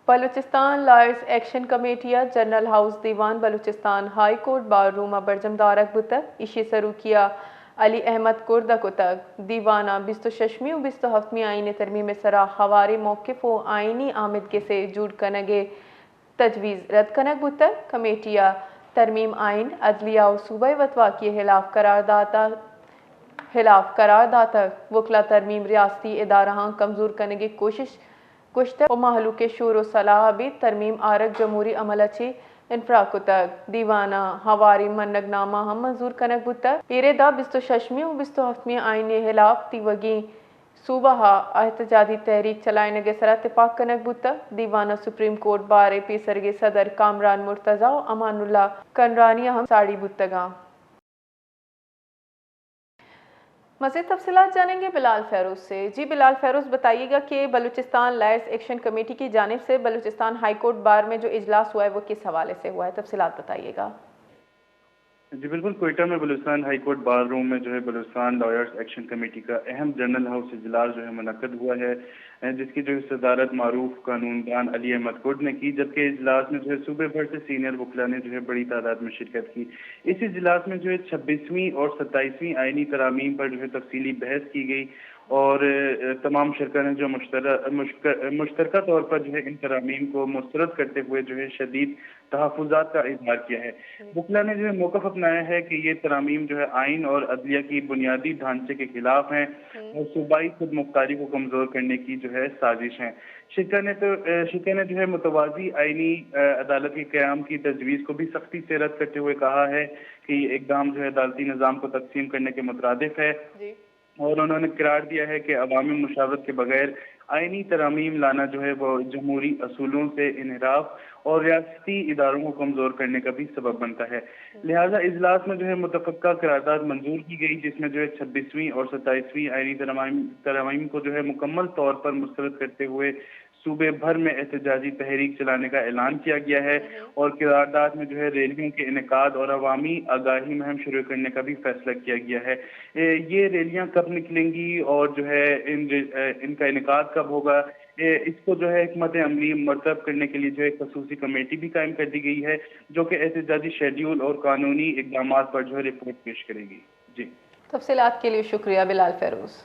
Balochistan lawyers action committee general house دیوان Balochistan high court bar روما برجم دارک بتک اشی سروکیا علی احمد کردہ کتک دیوانہ 26ویں و 27ویں آئین ترمیم سرا خواری موقف و آئینی آمدگی سے جوڑ کنگے تجویز رد کنگ بتک کمیٹیا ترمیم آئین عدلیہ و صوبہ وطوا کے خلاف قرار داتا وکلا ترمیم ریاستی ادارہ کمزور کرنے کی کوشش کشتہ و محلوق شور و صلاح بھی ترمیم آرک جمہوری عمل اچھی انفراق تک دیوانہ ہواری منگ نامہ ہم منظور کنک بتک ایرے دا 26ویں و 27ویں آئین خلاف تیوگی صوبہ احتجاجی تحریک چلائنے کے سر اتفاق کنک بتک دیوانہ سپریم کورٹ بارے پیسر کے صدر کامران مرتضی و امان اللہ کنرانی ہم ساڑی بتگاں۔ مزید تفصیلات جانیں گے بلال فیروز سے۔ جی بلال فیروز، بتائیے گا کہ بلوچستان لائرز ایکشن کمیٹی کی جانب سے بلوچستان ہائی کورٹ بار میں جو اجلاس ہوا ہے وہ کس حوالے سے ہوا ہے، تفصیلات بتائیے گا۔ جی بالکل، کوئٹہ میں بلوچستان ہائی کورٹ بار روم میں بلوچستان لائرز ایکشن کمیٹی کا اہم جنرل ہاؤس اجلاس منعقد ہوا ہے، جس کی صدارت معروف قانوندان علی احمد کرد نے کی، جبکہ اجلاس میں صوبے بھر سے سینئر وکلا نے بڑی تعداد میں شرکت کی۔ اس اجلاس میں 26ویں اور 27ویں آئینی ترامیم پر تفصیلی بحث کی گئی اور تمام شرکا نے مشترکہ طور پر ان ترامیم کو مسترد کرتے ہوئے شدید تحفظات کا اظہار کیا ہے۔ وکلا نے موقف اپنایا ہے کہ یہ ترامیم آئین اور عدلیہ کی بنیادی ڈھانچے کے خلاف ہیں اور صوبائی خود مختاری کو کمزور کرنے کی سازش ہیں۔ شرکا نے متوازی آئینی عدالت کے قیام کی تجویز کو بھی سختی سے رد کرتے ہوئے کہا ہے کہ یہ اقدام عدالتی نظام کو تقسیم کرنے کے مترادف ہے، اور انہوں نے قرار دیا ہے کہ عوامی مشاورت کے بغیر آئینی ترامیم لانا وہ جمہوری اصولوں سے انحراف اور ریاستی اداروں کو کمزور کرنے کا بھی سبب بنتا ہے۔ لہذا اجلاس میں متفقہ قرارداد منظور کی گئی، جس میں 26ویں اور 27ویں آئینی ترامیم کو مکمل طور پر مسترد کرتے ہوئے صوبے بھر میں احتجاجی تحریک چلانے کا اعلان کیا گیا ہے، اور قرارداد میں ریلیوں کے انعقاد اور عوامی آگاہی مہم شروع کرنے کا بھی فیصلہ کیا گیا ہے۔ یہ ریلیاں کب نکلیں گی اور ان کا انعقاد کب ہوگا، اس کو حکمت عملی مرتب کرنے کے لیے ایک خصوصی کمیٹی بھی قائم کر دی گئی ہے، جو کہ احتجاجی شیڈیول اور قانونی اقدامات پر رپورٹ پیش کرے گی۔ جی، تفصیلات کے لیے شکریہ بلال فیروز۔